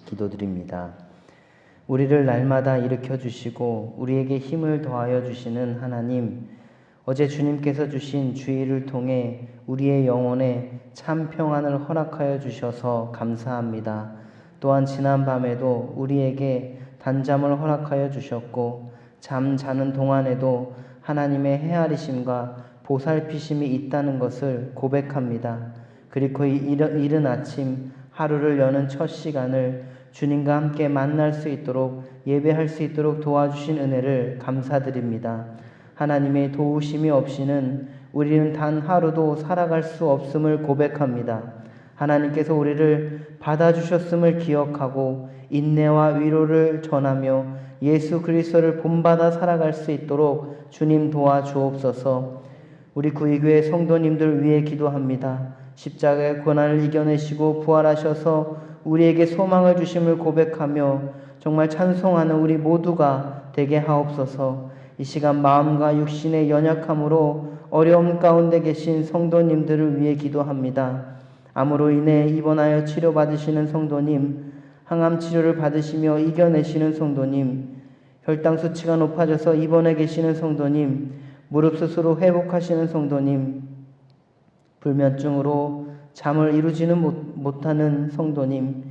기도드립니다. 우리를 날마다 일으켜 주시고 우리에게 힘을 더하여 주시는 하나님, 어제 주님께서 주신 주의를 통해 우리의 영혼에 참 평안을 허락하여 주셔서 감사합니다. 또한 지난 밤에도 우리에게 단잠을 허락하여 주셨고 잠 자는 동안에도 하나님의 헤아리심과 보살피심이 있다는 것을 고백합니다. 그리고 이른 아침 하루를 여는 첫 시간을 주님과 함께 만날 수 있도록 예배할 수 있도록 도와주신 은혜를 감사드립니다. 하나님의 도우심이 없이는 우리는 단 하루도 살아갈 수 없음을 고백합니다. 하나님께서 우리를 받아주셨음을 기억하고 인내와 위로를 전하며 예수 그리스도를 본받아 살아갈 수 있도록 주님 도와주옵소서. 우리 구의교회 성도님들 위해 기도합니다. 십자가의 고난을 이겨내시고 부활하셔서 우리에게 소망을 주심을 고백하며 정말 찬송하는 우리 모두가 되게 하옵소서. 이 시간 마음과 육신의 연약함으로 어려움 가운데 계신 성도님들을 위해 기도합니다. 암으로 인해 입원하여 치료받으시는 성도님, 항암 치료를 받으시며 이겨내시는 성도님, 혈당 수치가 높아져서 입원해 계시는 성도님, 무릎 수술로 회복하시는 성도님, 불면증으로 잠을 이루지는 못하는 성도님,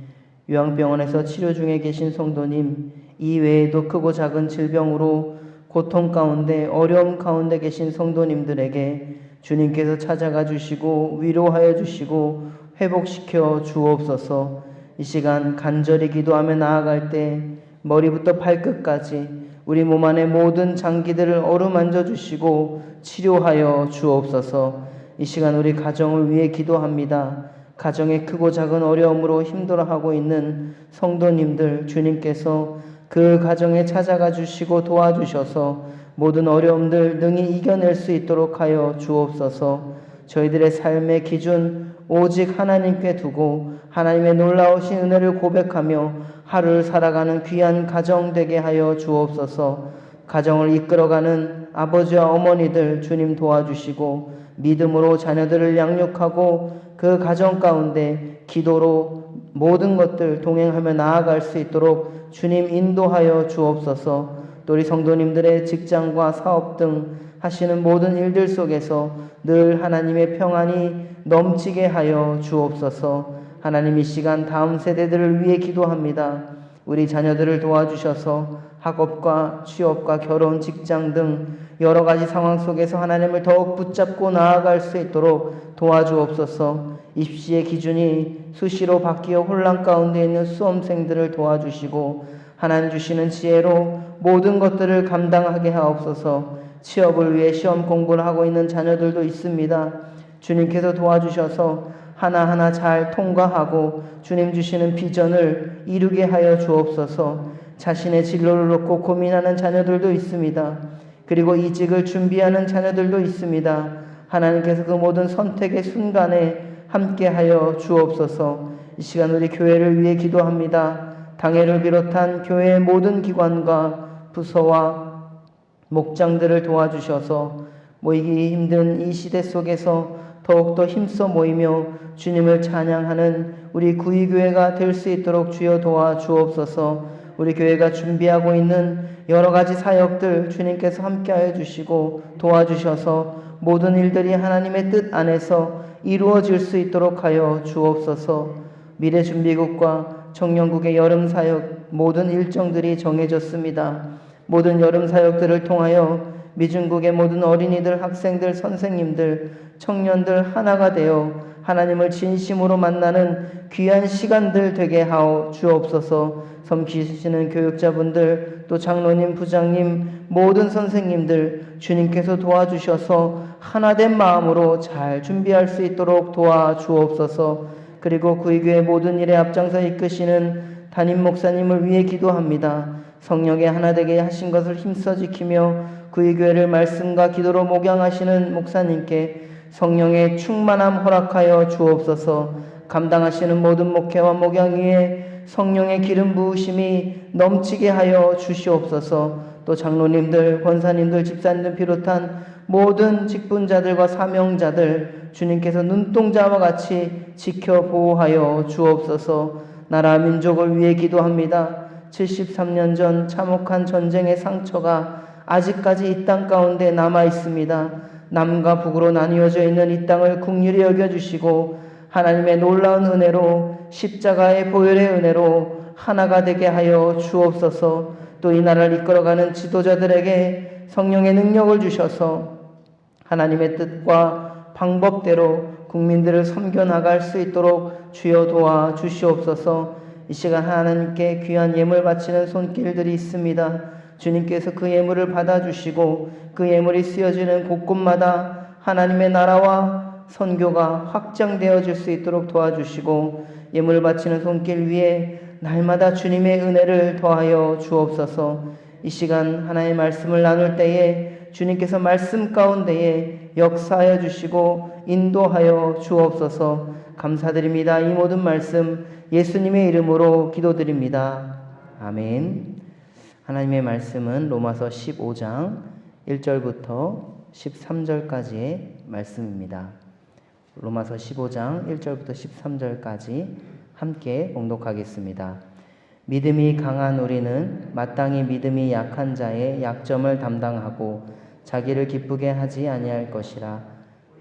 요양병원에서 치료 중에 계신 성도님, 이 외에도 크고 작은 질병으로 고통 가운데 어려움 가운데 계신 성도님들에게 주님께서 찾아가 주시고 위로하여 주시고 회복시켜 주옵소서. 이 시간 간절히 기도하며 나아갈 때 머리부터 발끝까지 우리 몸 안의 모든 장기들을 어루만져 주시고 치료하여 주옵소서. 이 시간 우리 가정을 위해 기도합니다. 가정의 크고 작은 어려움으로 힘들어하고 있는 성도님들, 주님께서 그 가정에 찾아가 주시고 도와주셔서 모든 어려움들 능히 이겨낼 수 있도록 하여 주옵소서. 저희들의 삶의 기준 오직 하나님께 두고 하나님의 놀라우신 은혜를 고백하며 하루를 살아가는 귀한 가정 되게 하여 주옵소서. 가정을 이끌어가는 아버지와 어머니들 주님 도와주시고 믿음으로 자녀들을 양육하고 그 가정 가운데 기도로 모든 것들 동행하며 나아갈 수 있도록 주님 인도하여 주옵소서. 또 우리 성도님들의 직장과 사업 등 하시는 모든 일들 속에서 늘 하나님의 평안이 넘치게 하여 주옵소서. 하나님, 이 시간 다음 세대들을 위해 기도합니다. 우리 자녀들을 도와주셔서 학업과 취업과 결혼, 직장 등 여러 가지 상황 속에서 하나님을 더욱 붙잡고 나아갈 수 있도록 도와주옵소서. 입시의 기준이 수시로 바뀌어 혼란 가운데 있는 수험생들을 도와주시고 하나님 주시는 지혜로 모든 것들을 감당하게 하옵소서. 취업을 위해 시험 공부를 하고 있는 자녀들도 있습니다. 주님께서 도와주셔서 하나하나 잘 통과하고 주님 주시는 비전을 이루게 하여 주옵소서. 자신의 진로를 놓고 고민하는 자녀들도 있습니다. 그리고 이직을 준비하는 자녀들도 있습니다. 하나님께서 그 모든 선택의 순간에 함께하여 주옵소서. 이 시간 우리 교회를 위해 기도합니다. 당회를 비롯한 교회의 모든 기관과 부서와 목장들을 도와주셔서 모이기 힘든 이 시대 속에서 더욱더 힘써 모이며 주님을 찬양하는 우리 구의교회가 될 수 있도록 주여 도와주옵소서. 우리 교회가 준비하고 있는 여러 가지 사역들 주님께서 함께하여 주시고 도와주셔서 모든 일들이 하나님의 뜻 안에서 이루어질 수 있도록 하여 주옵소서. 미래준비국과 청년국의 여름사역 모든 일정들이 정해졌습니다. 모든 여름사역들을 통하여 미중국의 모든 어린이들, 학생들, 선생님들, 청년들 하나가 되어 하나님을 진심으로 만나는 귀한 시간들 되게 하오 주옵소서. 섬기시는 교육자분들, 또 장로님, 부장님, 모든 선생님들 주님께서 도와주셔서 하나된 마음으로 잘 준비할 수 있도록 도와주옵소서. 그리고 구의교회 모든 일에 앞장서 이끄시는 담임 목사님을 위해 기도합니다. 성령의 하나되게 하신 것을 힘써 지키며 구의교회를 말씀과 기도로 목양하시는 목사님께 성령의 충만함 허락하여 주옵소서. 감당하시는 모든 목회와 목양 위에 성령의 기름 부으심이 넘치게 하여 주시옵소서. 또 장로님들, 권사님들, 집사님들 비롯한 모든 직분자들과 사명자들 주님께서 눈동자와 같이 지켜 보호하여 주옵소서. 나라 민족을 위해 기도합니다. 73년 전 참혹한 전쟁의 상처가 아직까지 이 땅 가운데 남아 있습니다. 남과 북으로 나뉘어져 있는 이 땅을 긍휼히 여겨주시고 하나님의 놀라운 은혜로 십자가의 보혈의 은혜로 하나가 되게 하여 주옵소서. 또 이 나라를 이끌어가는 지도자들에게 성령의 능력을 주셔서 하나님의 뜻과 방법대로 국민들을 섬겨나갈 수 있도록 주여 도와주시옵소서. 이 시간 하나님께 귀한 예물 바치는 손길들이 있습니다. 주님께서 그 예물을 받아주시고 그 예물이 쓰여지는 곳곳마다 하나님의 나라와 선교가 확장되어질 수 있도록 도와주시고 예물 바치는 손길 위에 날마다 주님의 은혜를 더하여 주옵소서. 이 시간 하나님의 말씀을 나눌 때에 주님께서 말씀 가운데에 역사하여 주시고 인도하여 주옵소서. 감사드립니다. 이 모든 말씀 예수님의 이름으로 기도드립니다. 아멘. 하나님의 말씀은 로마서 15장 1절부터 13절까지의 말씀입니다. 로마서 15장 1절부터 13절까지 함께 봉독하겠습니다. 믿음이 강한 우리는 마땅히 믿음이 약한 자의 약점을 담당하고 자기를 기쁘게 하지 아니할 것이라.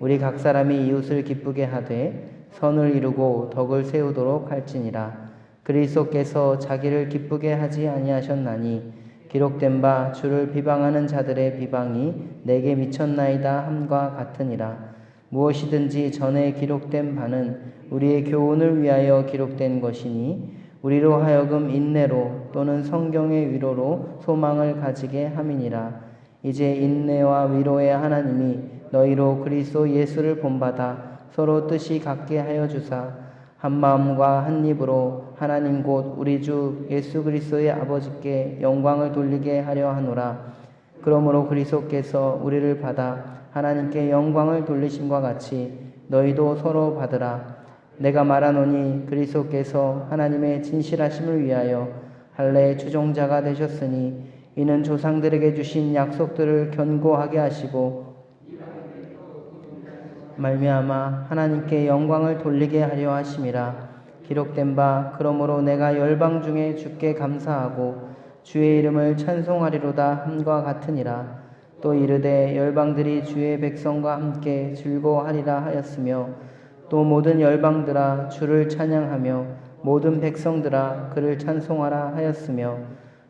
우리 각 사람이 이웃을 기쁘게 하되 선을 이루고 덕을 세우도록 할지니라. 그리스도께서 자기를 기쁘게 하지 아니하셨나니 기록된 바 주를 비방하는 자들의 비방이 내게 미쳤나이다 함과 같으니라. 무엇이든지 전에 기록된 바는 우리의 교훈을 위하여 기록된 것이니 우리로 하여금 인내로 또는 성경의 위로로 소망을 가지게 함이니라. 이제 인내와 위로의 하나님이 너희로 그리스도 예수를 본받아 서로 뜻이 같게 하여 주사 한 마음과 한 입으로 하나님 곧 우리 주 예수 그리스도의 아버지께 영광을 돌리게 하려 하노라. 그러므로 그리스도께서 우리를 받아 하나님께 영광을 돌리심과 같이 너희도 서로 받으라. 내가 말하노니 그리스도께서 하나님의 진실하심을 위하여 할례의 추종자가 되셨으니 이는 조상들에게 주신 약속들을 견고하게 하시고 말미암아 하나님께 영광을 돌리게 하려 하심이라. 기록된 바 그러므로 내가 열방 중에 주께 감사하고 주의 이름을 찬송하리로다 함과 같으니라. 또 이르되 열방들이 주의 백성과 함께 즐거워하리라 하였으며 또 모든 열방들아 주를 찬양하며 모든 백성들아 그를 찬송하라 하였으며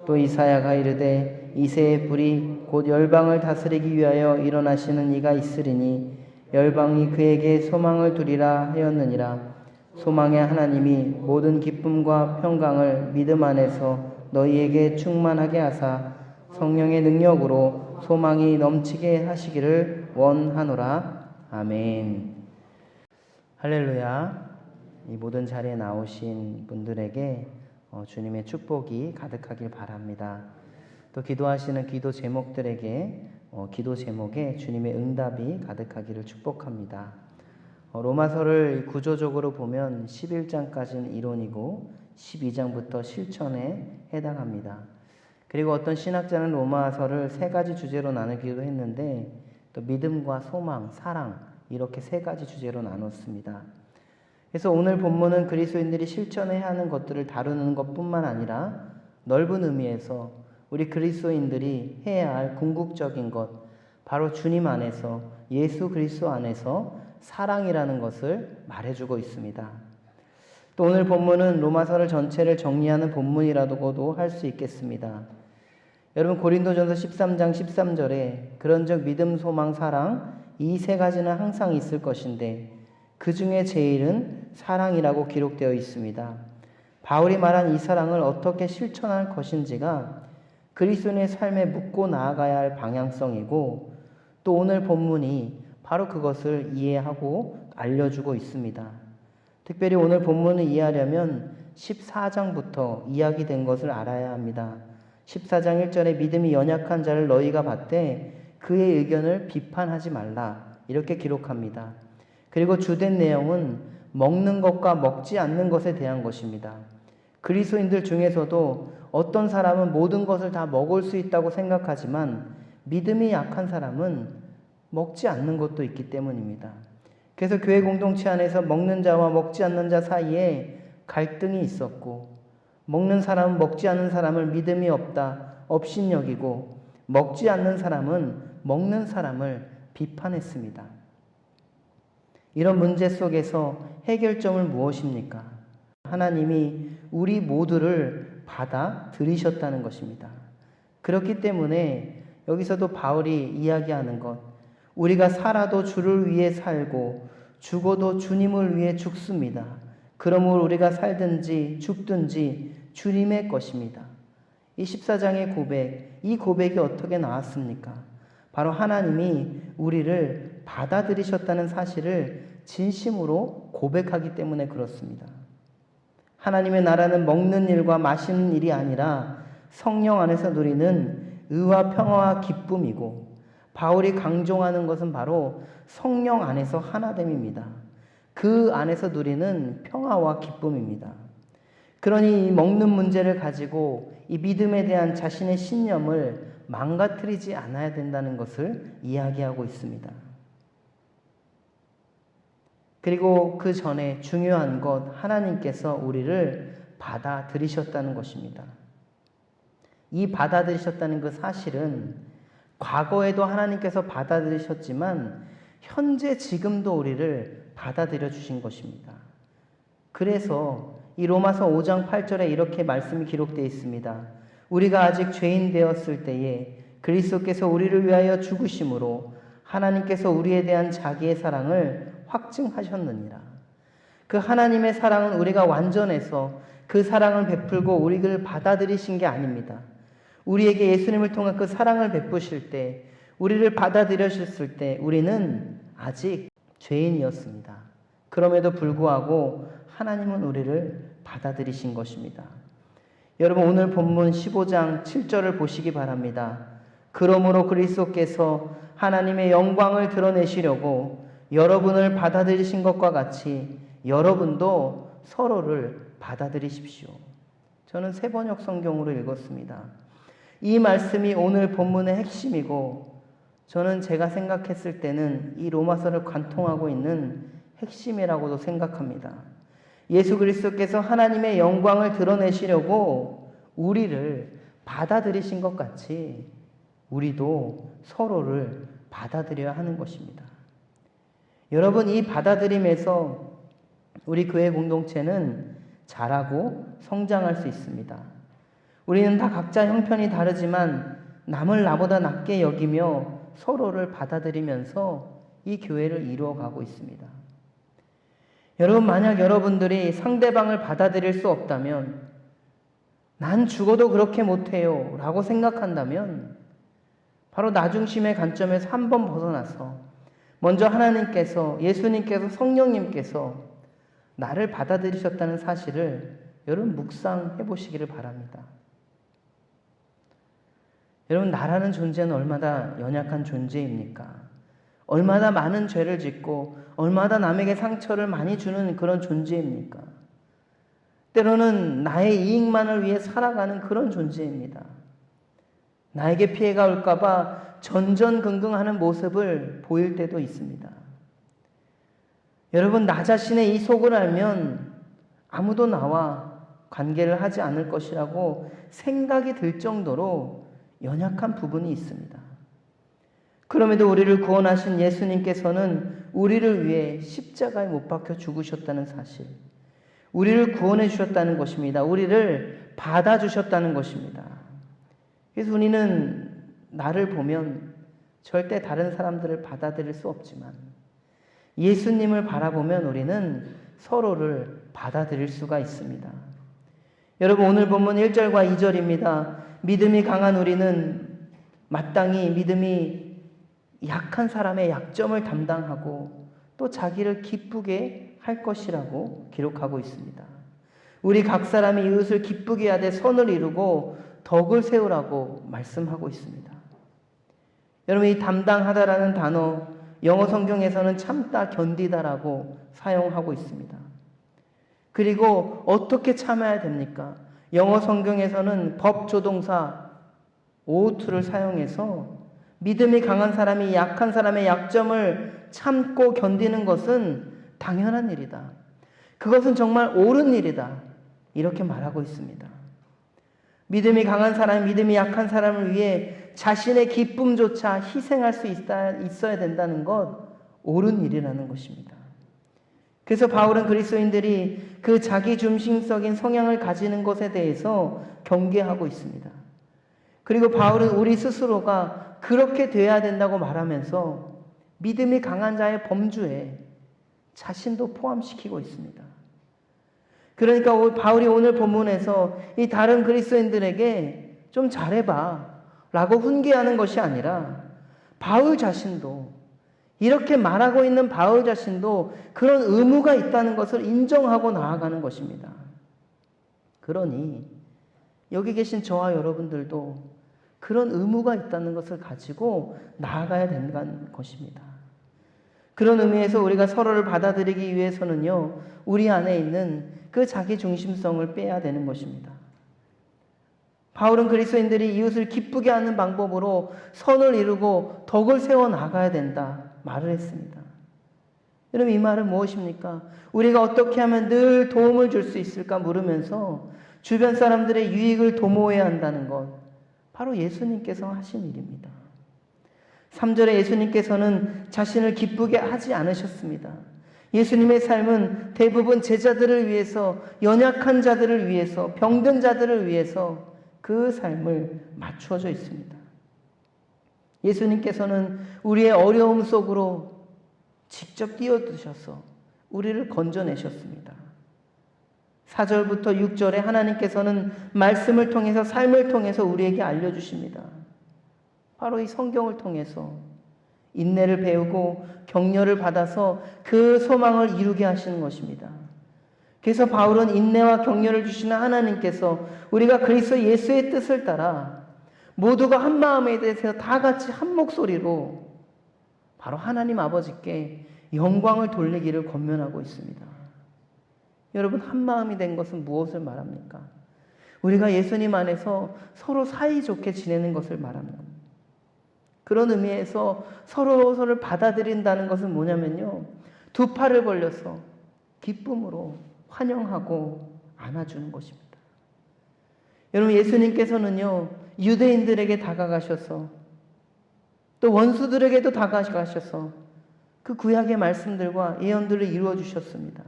또 이사야가 이르되 이새의 불이 곧 열방을 다스리기 위하여 일어나시는 이가 있으리니 열방이 그에게 소망을 두리라 하였느니라. 소망의 하나님이 모든 기쁨과 평강을 믿음 안에서 너희에게 충만하게 하사 성령의 능력으로 소망이 넘치게 하시기를 원하노라. 아멘. 할렐루야. 이 모든 자리에 나오신 분들에게 주님의 축복이 가득하길 바랍니다. 또 기도하시는 기도 제목들에게 기도 제목에 주님의 응답이 가득하기를 축복합니다. 로마서를 구조적으로 보면 11장까지는 이론이고 12장부터 실천에 해당합니다. 그리고 어떤 신학자는 로마서를 세 가지 주제로 나누기도 했는데 또 믿음과 소망, 사랑 이렇게 세 가지 주제로 나눴습니다. 그래서 오늘 본문은 그리스도인들이 실천해야 하는 것들을 다루는 것뿐만 아니라 넓은 의미에서 우리 그리스도인들이 해야 할 궁극적인 것, 바로 주님 안에서 예수 그리스도 안에서 사랑이라는 것을 말해주고 있습니다. 또 오늘 본문은 로마서를 전체를 정리하는 본문이라고도 할 수 있겠습니다. 여러분 고린도전서 13장 13절에 그런즉 믿음, 소망, 사랑 이 세 가지는 항상 있을 것인데 그 중에 제일은 사랑이라고 기록되어 있습니다. 바울이 말한 이 사랑을 어떻게 실천할 것인지가 그리스도인의 삶에 묻고 나아가야 할 방향성이고 또 오늘 본문이 바로 그것을 이해하고 알려주고 있습니다. 특별히 오늘 본문을 이해하려면 14장부터 이야기된 것을 알아야 합니다. 14장 1절에 믿음이 연약한 자를 너희가 봤되 그의 의견을 비판하지 말라 이렇게 기록합니다. 그리고 주된 내용은 먹는 것과 먹지 않는 것에 대한 것입니다. 그리스도인들 중에서도 어떤 사람은 모든 것을 다 먹을 수 있다고 생각하지만 믿음이 약한 사람은 먹지 않는 것도 있기 때문입니다. 그래서 교회 공동체 안에서 먹는 자와 먹지 않는 자 사이에 갈등이 있었고, 먹는 사람은 먹지 않는 사람을 믿음이 없다, 업신여기고, 먹지 않는 사람은 먹는 사람을 비판했습니다. 이런 문제 속에서 해결점은 무엇입니까? 하나님이 우리 모두를 받아들이셨다는 것입니다. 그렇기 때문에 여기서도 바울이 이야기하는 것, 우리가 살아도 주를 위해 살고 죽어도 주님을 위해 죽습니다. 그러므로 우리가 살든지 죽든지 주님의 것입니다. 이 14장의 고백, 이 고백이 어떻게 나왔습니까? 바로 하나님이 우리를 받아들이셨다는 사실을 진심으로 고백하기 때문에 그렇습니다. 하나님의 나라는 먹는 일과 마시는 일이 아니라 성령 안에서 누리는 의와 평화와 기쁨이고, 바울이 강조하는 것은 바로 성령 안에서 하나됨입니다. 그 안에서 누리는 평화와 기쁨입니다. 그러니 이 먹는 문제를 가지고 이 믿음에 대한 자신의 신념을 망가뜨리지 않아야 된다는 것을 이야기하고 있습니다. 그리고 그 전에 중요한 것, 하나님께서 우리를 받아들이셨다는 것입니다. 이 받아들이셨다는 그 사실은 과거에도 하나님께서 받아들이셨지만 현재 지금도 우리를 받아들여 주신 것입니다. 그래서 이 로마서 5장 8절에 이렇게 말씀이 기록되어 있습니다. 우리가 아직 죄인 되었을 때에 그리스도께서 우리를 위하여 죽으심으로 하나님께서 우리에 대한 자기의 사랑을 확증하셨느니라. 그 하나님의 사랑은 우리가 완전해서 그 사랑을 베풀고 우리를 받아들이신 게 아닙니다. 우리에게 예수님을 통한 그 사랑을 베푸실 때, 우리를 받아들여주셨을 때 우리는 아직 죄인이었습니다. 그럼에도 불구하고 하나님은 우리를 받아들이신 것입니다. 여러분, 오늘 본문 15장 7절을 보시기 바랍니다. 그러므로 그리스도께서 하나님의 영광을 드러내시려고 여러분을 받아들이신 것과 같이 여러분도 서로를 받아들이십시오. 저는 새번역 성경으로 읽었습니다. 이 말씀이 오늘 본문의 핵심이고, 저는 제가 생각했을 때는 이 로마서를 관통하고 있는 핵심이라고도 생각합니다. 예수 그리스도께서 하나님의 영광을 드러내시려고 우리를 받아들이신 것 같이 우리도 서로를 받아들여야 하는 것입니다. 여러분, 이 받아들임에서 우리 교회 공동체는 자라고 성장할 수 있습니다. 우리는 다 각자 형편이 다르지만 남을 나보다 낮게 여기며 서로를 받아들이면서 이 교회를 이루어가고 있습니다. 여러분, 만약 여러분들이 상대방을 받아들일 수 없다면, 난 죽어도 그렇게 못해요 라고 생각한다면, 바로 나 중심의 관점에서 한번 벗어나서 먼저 하나님께서, 예수님께서, 성령님께서 나를 받아들이셨다는 사실을 여러분 묵상해 보시기를 바랍니다. 여러분, 나라는 존재는 얼마나 연약한 존재입니까? 얼마나 많은 죄를 짓고 얼마나 남에게 상처를 많이 주는 그런 존재입니까? 때로는 나의 이익만을 위해 살아가는 그런 존재입니다. 나에게 피해가 올까 봐 전전긍긍하는 모습을 보일 때도 있습니다. 여러분, 나 자신의 이 속을 알면 아무도 나와 관계를 하지 않을 것이라고 생각이 들 정도로 연약한 부분이 있습니다. 그럼에도 우리를 구원하신 예수님께서는 우리를 위해 십자가에 못 박혀 죽으셨다는 사실, 우리를 구원해 주셨다는 것입니다. 우리를 받아주셨다는 것입니다. 그래서 우리는 나를 보면 절대 다른 사람들을 받아들일 수 없지만 예수님을 바라보면 우리는 서로를 받아들일 수가 있습니다. 여러분, 오늘 본문 1절과 2절입니다. 믿음이 강한 우리는 마땅히 믿음이 약한 사람의 약점을 담당하고 또 자기를 기쁘게 할 것이라고 기록하고 있습니다. 우리 각 사람이 이웃을 기쁘게 하되 선을 이루고 덕을 세우라고 말씀하고 있습니다. 여러분, 이 담당하다라는 단어, 영어 성경에서는 참다, 견디다라고 사용하고 있습니다. 그리고 어떻게 참아야 됩니까? 영어 성경에서는 법조동사 ough를 사용해서 믿음이 강한 사람이 약한 사람의 약점을 참고 견디는 것은 당연한 일이다. 그것은 정말 옳은 일이다. 이렇게 말하고 있습니다. 믿음이 강한 사람, 믿음이 약한 사람을 위해 자신의 기쁨조차 희생할 수 있어야 된다는 것, 옳은 일이라는 것입니다. 그래서 바울은 그리스도인들이 그 자기 중심적인 성향을 가지는 것에 대해서 경계하고 있습니다. 그리고 바울은 우리 스스로가 그렇게 돼야 된다고 말하면서 믿음이 강한 자의 범주에 자신도 포함시키고 있습니다. 그러니까 바울이 오늘 본문에서 이 다른 그리스도인들에게 좀 잘해봐 라고 훈계하는 것이 아니라 바울 자신도, 이렇게 말하고 있는 바울 자신도 그런 의무가 있다는 것을 인정하고 나아가는 것입니다. 그러니 여기 계신 저와 여러분들도 그런 의무가 있다는 것을 가지고 나아가야 된다는 것입니다. 그런 의미에서 우리가 서로를 받아들이기 위해서는요, 우리 안에 있는 그 자기 중심성을 빼야 되는 것입니다. 바울은 그리스도인들이 이웃을 기쁘게 하는 방법으로 선을 이루고 덕을 세워 나가야 된다 말을 했습니다. 여러분, 이 말은 무엇입니까? 우리가 어떻게 하면 늘 도움을 줄 수 있을까 물으면서 주변 사람들의 유익을 도모해야 한다는 것, 바로 예수님께서 하신 일입니다. 3절에 예수님께서는 자신을 기쁘게 하지 않으셨습니다. 예수님의 삶은 대부분 제자들을 위해서, 연약한 자들을 위해서, 병든 자들을 위해서 그 삶을 맞추어져 있습니다. 예수님께서는 우리의 어려움 속으로 직접 뛰어드셔서 우리를 건져내셨습니다. 4절부터 6절에 하나님께서는 말씀을 통해서, 삶을 통해서 우리에게 알려주십니다. 바로 이 성경을 통해서 인내를 배우고 격려를 받아서 그 소망을 이루게 하시는 것입니다. 그래서 바울은 인내와 격려를 주시는 하나님께서 우리가 그리스도 예수의 뜻을 따라 모두가 한 마음에 대해서 다 같이 한 목소리로 바로 하나님 아버지께 영광을 돌리기를 권면하고 있습니다. 여러분, 한 마음이 된 것은 무엇을 말합니까? 우리가 예수님 안에서 서로 사이좋게 지내는 것을 말하는 겁니다. 그런 의미에서 서로를 받아들인다는 것은 뭐냐면요, 두 팔을 벌려서 기쁨으로 환영하고 안아주는 것입니다. 여러분, 예수님께서는요, 유대인들에게 다가가셔서 또 원수들에게도 다가가셔서 그 구약의 말씀들과 예언들을 이루어 주셨습니다.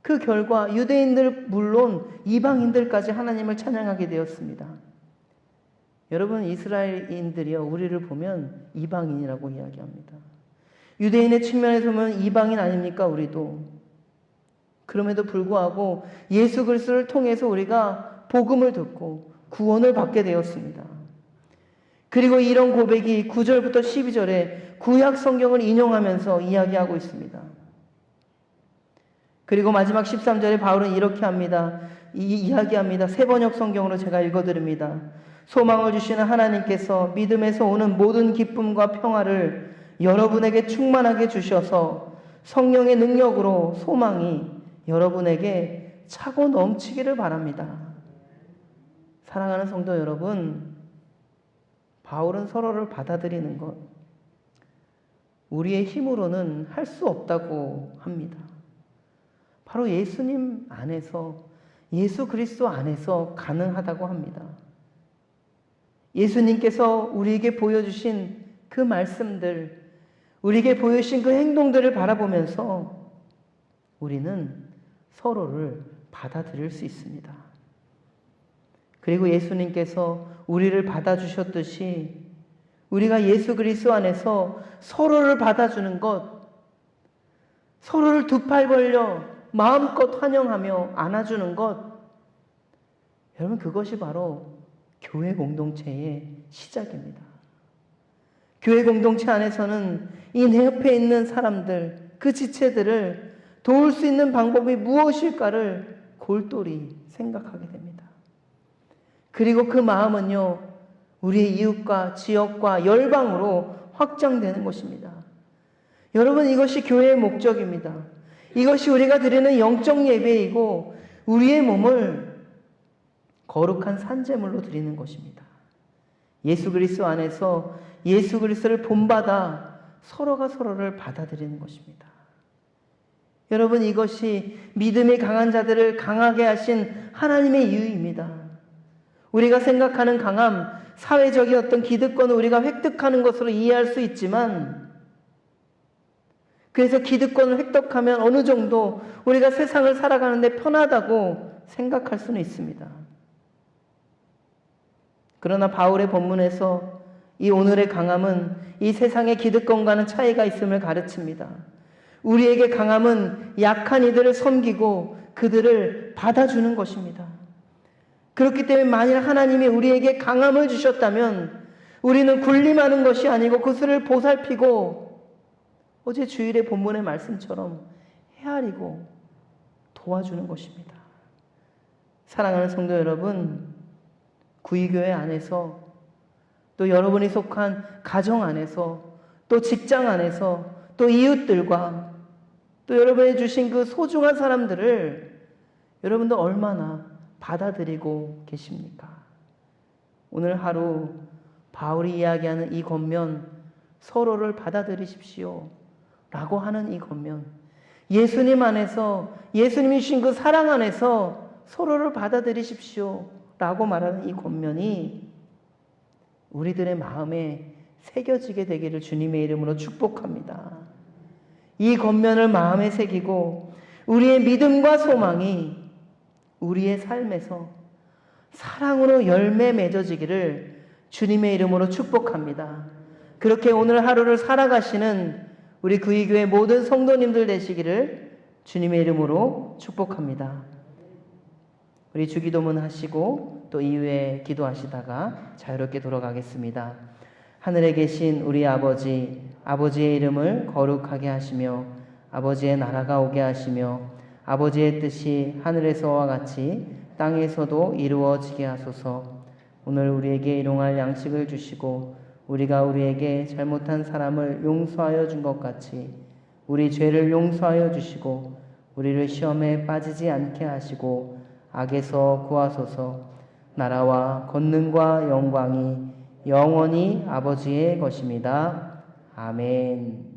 그 결과 유대인들 물론 이방인들까지 하나님을 찬양하게 되었습니다. 여러분, 이스라엘인들이요, 우리를 보면 이방인이라고 이야기합니다. 유대인의 측면에서 보면 이방인 아닙니까, 우리도? 그럼에도 불구하고 예수 그리스도를 통해서 우리가 복음을 듣고 구원을 받게 되었습니다. 그리고 이런 고백이 9절부터 12절에 구약 성경을 인용하면서 이야기하고 있습니다. 그리고 마지막 13절에 바울은 이렇게 합니다. 이야기합니다. 새 번역 성경으로 제가 읽어드립니다. 소망을 주시는 하나님께서 믿음에서 오는 모든 기쁨과 평화를 여러분에게 충만하게 주셔서 성령의 능력으로 소망이 여러분에게 차고 넘치기를 바랍니다. 사랑하는 성도 여러분, 바울은 서로를 받아들이는 것, 우리의 힘으로는 할 수 없다고 합니다. 바로 예수님 안에서, 예수 그리스도 안에서 가능하다고 합니다. 예수님께서 우리에게 보여주신 그 말씀들, 우리에게 보여주신 그 행동들을 바라보면서 우리는 서로를 받아들일 수 있습니다. 그리고 예수님께서 우리를 받아주셨듯이 우리가 예수 그리스도 안에서 서로를 받아주는 것, 서로를 두 팔 벌려 마음껏 환영하며 안아주는 것, 여러분, 그것이 바로 교회 공동체의 시작입니다. 교회 공동체 안에서는 이 내 옆에 있는 사람들, 그 지체들을 도울 수 있는 방법이 무엇일까를 골똘히 생각하게 됩니다. 그리고 그 마음은요, 우리의 이웃과 지역과 열방으로 확장되는 것입니다. 여러분, 이것이 교회의 목적입니다. 이것이 우리가 드리는 영적 예배이고 우리의 몸을 거룩한 산제물로 드리는 것입니다. 예수 그리스도 안에서 예수 그리스도를 본받아 서로가 서로를 받아들이는 것입니다. 여러분, 이것이 믿음이 강한 자들을 강하게 하신 하나님의 이유입니다. 우리가 생각하는 강함, 사회적인 어떤 기득권을 우리가 획득하는 것으로 이해할 수 있지만, 그래서 기득권을 획득하면 어느 정도 우리가 세상을 살아가는데 편하다고 생각할 수는 있습니다. 그러나 바울의 본문에서 이 오늘의 강함은 이 세상의 기득권과는 차이가 있음을 가르칩니다. 우리에게 강함은 약한 이들을 섬기고 그들을 받아주는 것입니다. 그렇기 때문에 만일 하나님이 우리에게 강함을 주셨다면 우리는 군림하는 것이 아니고 그것을 보살피고 어제 주일의 본문의 말씀처럼 헤아리고 도와주는 것입니다. 사랑하는 성도 여러분, 구의교회 안에서 또 여러분이 속한 가정 안에서 또 직장 안에서 또 이웃들과 또 여러분이 주신 그 소중한 사람들을 여러분도 얼마나 받아들이고 계십니까? 오늘 하루 바울이 이야기하는 이 권면, 서로를 받아들이십시오 라고 하는 이 권면, 예수님 안에서, 예수님이 주신 그 사랑 안에서 서로를 받아들이십시오 라고 말하는 이 권면이 우리들의 마음에 새겨지게 되기를 주님의 이름으로 축복합니다. 이 권면을 마음에 새기고 우리의 믿음과 소망이 우리의 삶에서 사랑으로 열매 맺어지기를 주님의 이름으로 축복합니다. 그렇게 오늘 하루를 살아가시는 우리 구의교회 모든 성도님들 되시기를 주님의 이름으로 축복합니다. 우리 주기도문 하시고 또 이후에 기도하시다가 자유롭게 돌아가겠습니다. 하늘에 계신 우리 아버지, 아버지의 이름을 거룩하게 하시며 아버지의 나라가 오게 하시며 아버지의 뜻이 하늘에서와 같이 땅에서도 이루어지게 하소서. 오늘 우리에게 일용할 양식을 주시고 우리가 우리에게 잘못한 사람을 용서하여 준 것 같이 우리 죄를 용서하여 주시고 우리를 시험에 빠지지 않게 하시고 악에서 구하소서. 나라와 권능과 영광이 영원히 아버지의 것입니다. 아멘.